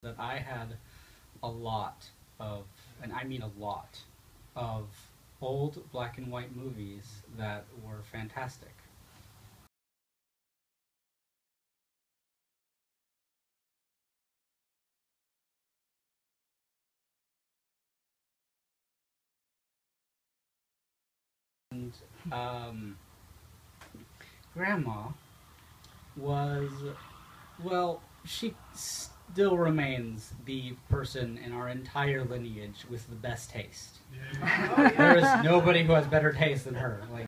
that I had a lot of, and I mean a lot, of old black and white movies that were fantastic. And Grandma was, well, she still remains the person in our entire lineage with the best taste. Yeah. There is nobody who has better taste than her. Like,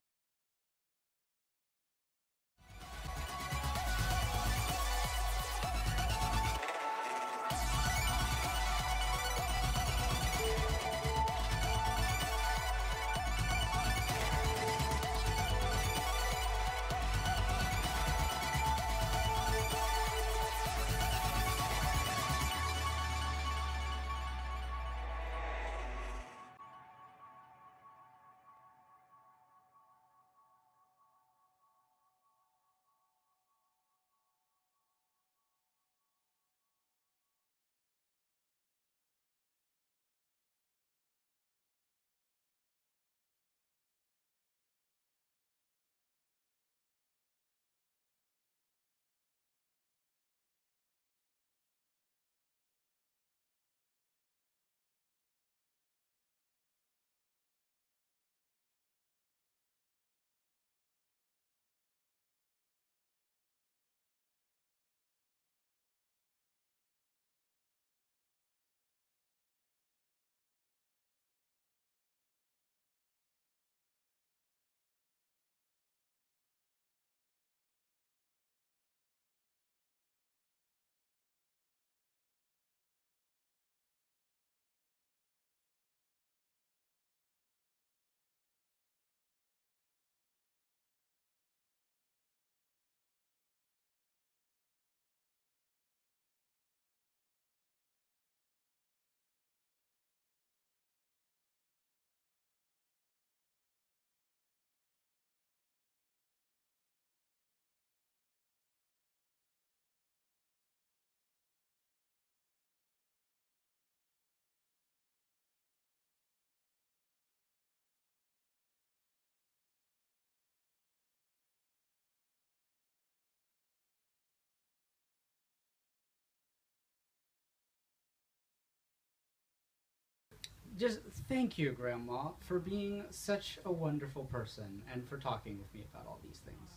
just thank you, Grandma, for being such a wonderful person and for talking with me about all these things.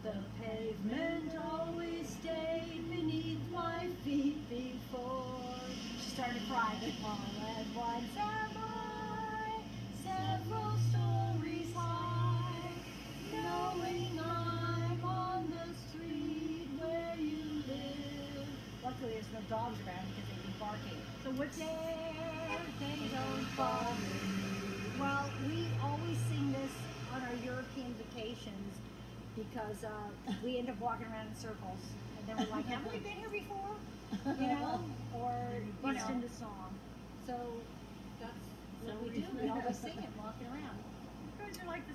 The pavement always stayed beneath my feet before. She started crying. All at once am I, several stories high, knowing I'm on the street where you live. Luckily there's no dogs around because they'd be barking. So what's there? They don't bother me. Well, we always sing this on our European vacations because we end up walking around in circles. And then we're like, haven't we been here before? You know? Or bust into song. So that's what we do. We always sing it walking around. You guys are like the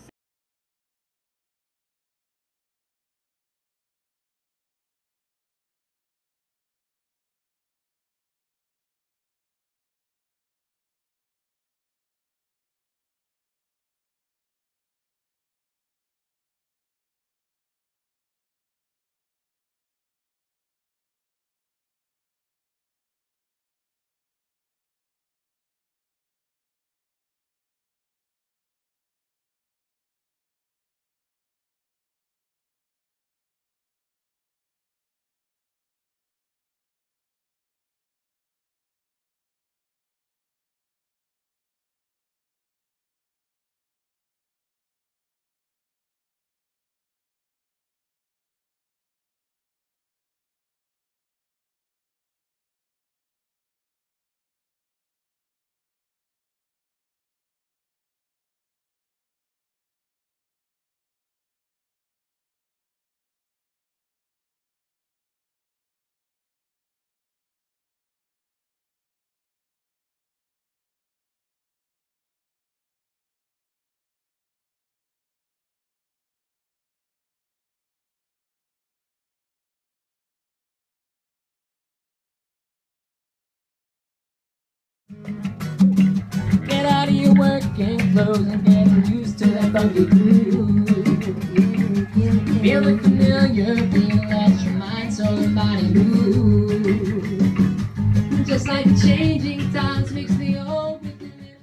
Get out of your working clothes and get used to that funky groove. Feel it familiar, feel that your mind, soul, and body move. Just like the changing times mix the old with the new.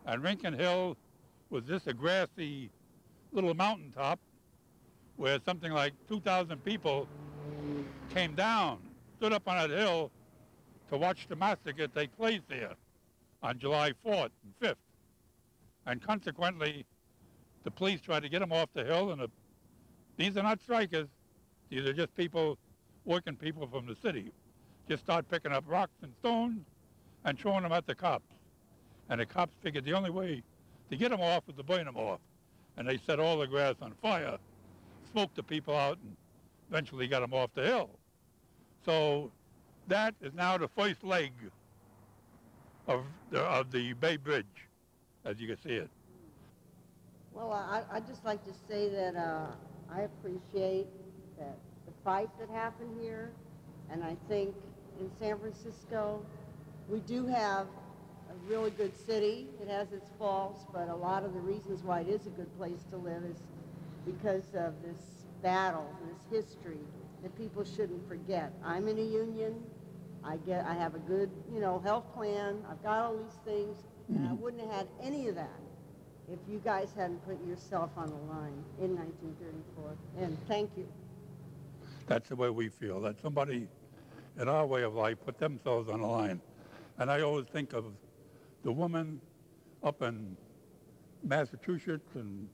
And Rincon Hill was just a grassy little mountaintop where something like 2,000 people came down, stood up on that hill to watch the massacre take place there on July 4th and 5th. And consequently, the police tried to get them off the hill, and these are not strikers. These are just people, working people from the city. Just start picking up rocks and stones and throwing them at the cops. And the cops figured the only way to get them off was to burn them off. And they set all the grass on fire, smoked the people out, and eventually got them off the hill. So that is now the first leg of the Bay Bridge, as you can see it. Well, I'd just like to say that I appreciate that the fight that happened here, and I think in San Francisco we do have a really good city. It has its faults, but a lot of the reasons why it is a good place to live is because of this battle, this history that people shouldn't forget. I'm in a union. I have a good, health plan. I've got all these things, and I wouldn't have had any of that if you guys hadn't put yourself on the line in 1934. And thank you. That's the way we feel, that somebody in our way of life put themselves on the line. And I always think of the woman up in Massachusetts and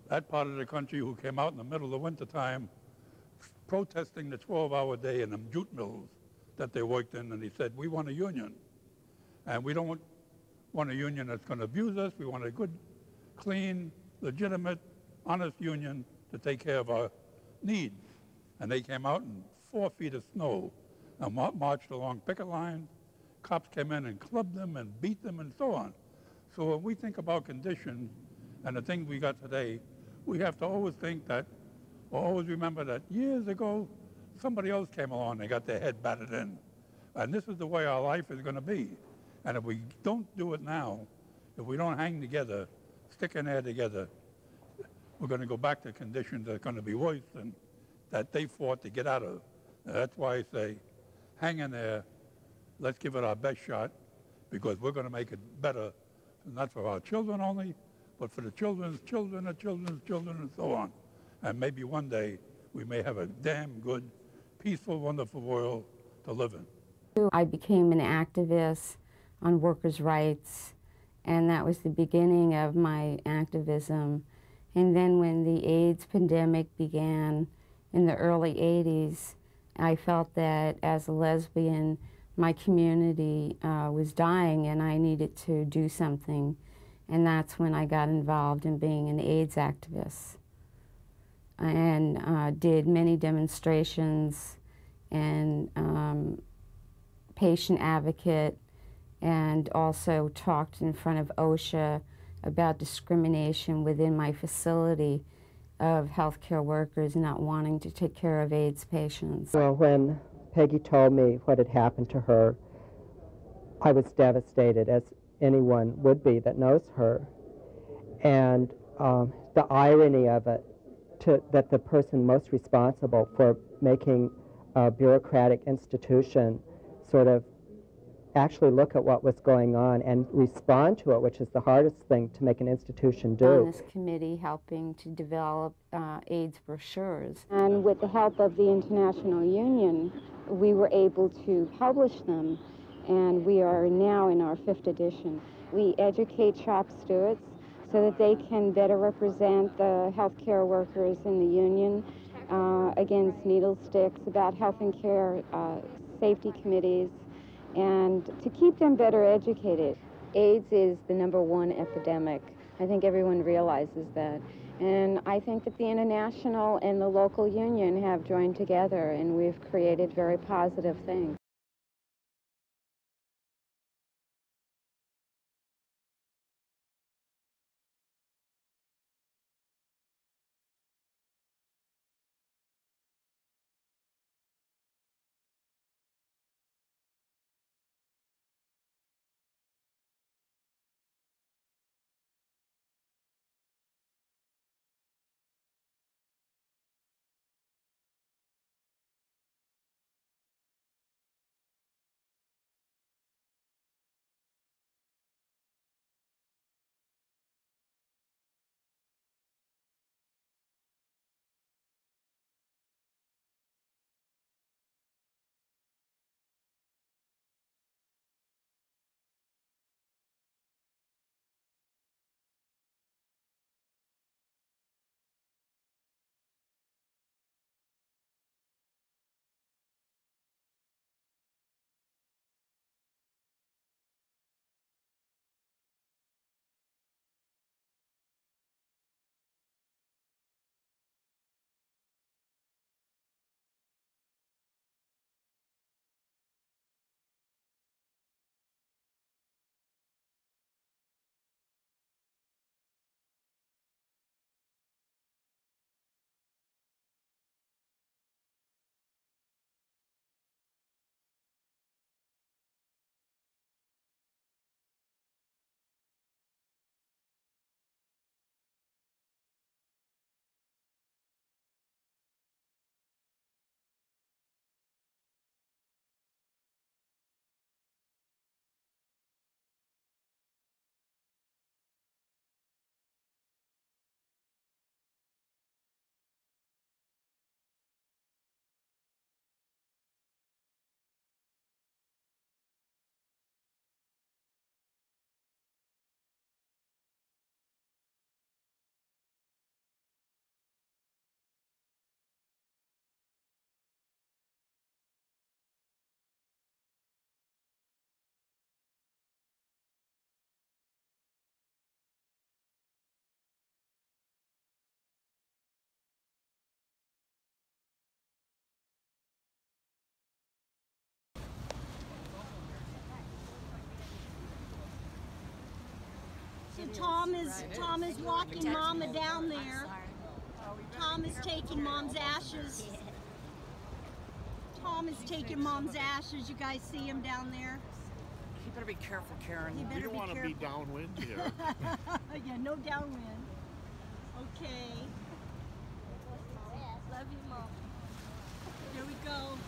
that part of the country who came out in the middle of the winter time protesting the 12-hour day in the jute mills that they worked in, and he said, we want a union. And we don't want a union that's going to abuse us. We want a good, clean, legitimate, honest union to take care of our needs. And they came out in 4 feet of snow and marched along picket lines. Cops came in and clubbed them and beat them and so on. So when we think about conditions and the things we got today, we have to always think that, or always remember that years ago, somebody else came along and got their head battered in. And this is the way our life is going to be. And if we don't do it now, if we don't hang together, stick in there together, we're going to go back to conditions that are going to be worse than that they fought to get out of. That's why I say, hang in there, let's give it our best shot, because we're going to make it better, not for our children only, but for the children's children, the children's children, and so on. And maybe one day we may have a damn good, peaceful, wonderful world to live in. I became an activist on workers' rights, and that was the beginning of my activism. And then when the AIDS pandemic began in the early 80s, I felt that as a lesbian, my community was dying and I needed to do something. And that's when I got involved in being an AIDS activist and did many demonstrations and patient advocate, and also talked in front of OSHA about discrimination within my facility of healthcare workers not wanting to take care of AIDS patients. Well, when Peggy told me what had happened to her, I was devastated, as anyone would be that knows her. And the irony of it, that the person most responsible for making a bureaucratic institution sort of actually look at what was going on and respond to it, which is the hardest thing to make an institution do. On this committee helping to develop AIDS brochures. And with the help of the International Union, we were able to publish them, and we are now in our 5th edition. We educate shop stewards so that they can better represent the healthcare workers in the union against needle sticks, about health and care safety committees, and to keep them better educated. AIDS is the #1 epidemic. I think everyone realizes that. And I think that the international and the local union have joined together, and we've created very positive things. Tom is walking Mama down there. Tom is taking Mom's ashes. Tom is taking Mom's ashes. You guys see him down there? You better be careful, Karen. You don't want to be downwind here. Yeah, no downwind. Okay. Love you, Mom. Here we go.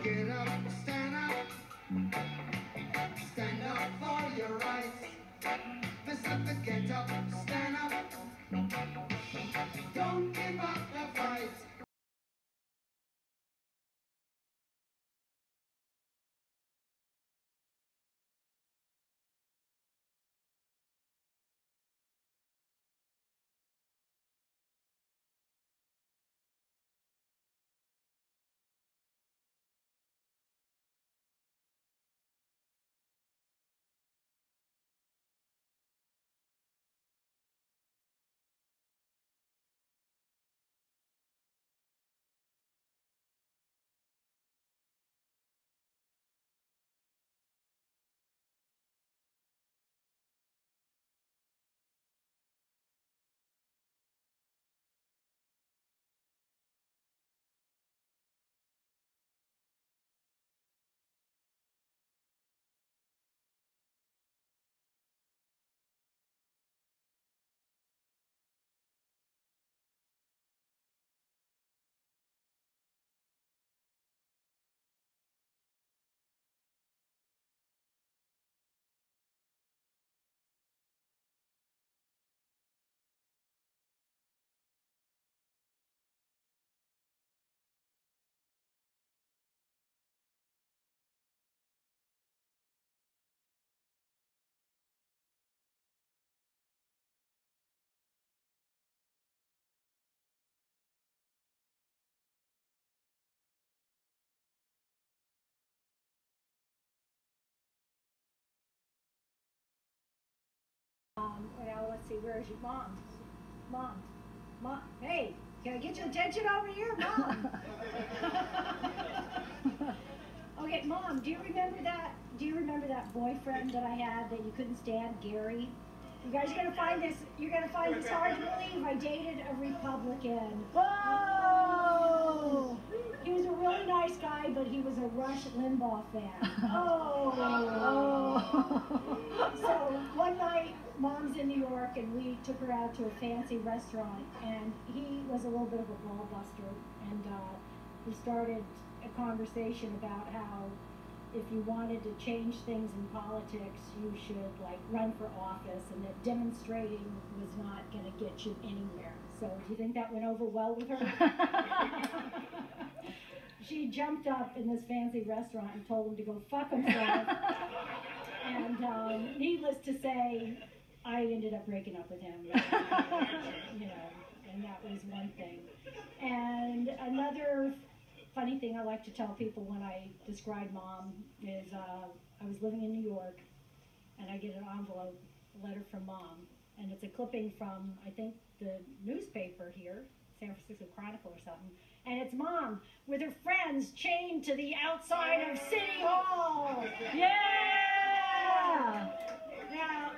Get up, stand up for your rights. Pacifica, get up, stand up. Don't give up the fight. Well, let's see, where's your mom? Mom, hey, can I get your attention over here, Mom? Okay, Mom, do you remember that? Do you remember that boyfriend that I had that you couldn't stand, Gary? You guys are gonna find this. You're gonna find this hard to believe. I dated a Republican. Whoa! He was a really nice guy, but he was a Rush Limbaugh fan. Oh. So one night, Mom's in New York, and we took her out to a fancy restaurant, and he was a little bit of a ball buster, and we started a conversation about how if you wanted to change things in politics, you should like run for office, and that demonstrating was not going to get you anywhere. So do you think that went over well with her? She jumped up in this fancy restaurant and told him to go fuck himself. And needless to say, I ended up breaking up with him. You know, and that was one thing. And another funny thing I like to tell people when I describe Mom is I was living in New York, and I get an envelope, a letter from Mom, and it's a clipping from, I think, the newspaper here, San Francisco Chronicle or something, and it's Mom with her friends chained to the outside of City Hall. Yeah! Now,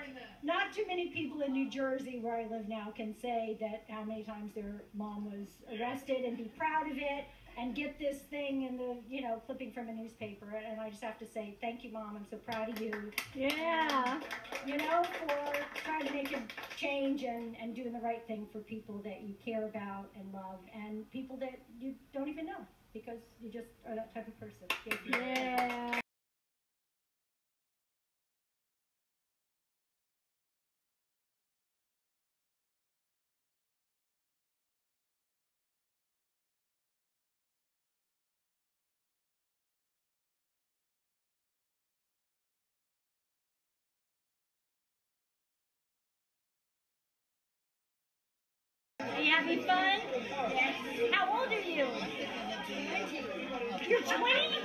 not too many people in New Jersey, where I live now, can say that how many times their mom was arrested and be proud of it and get this thing in the, you know, clipping from a newspaper. And I just have to say, thank you, Mom. I'm so proud of you. Yeah. You know, for trying to make a change and doing the right thing for people that you care about and love, and people that you don't even know, because you just are that type of person. Yeah. Are you having fun? Yes. How old are you? 20. You're 20?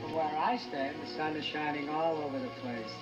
From where I stand, the sun is shining all over the place.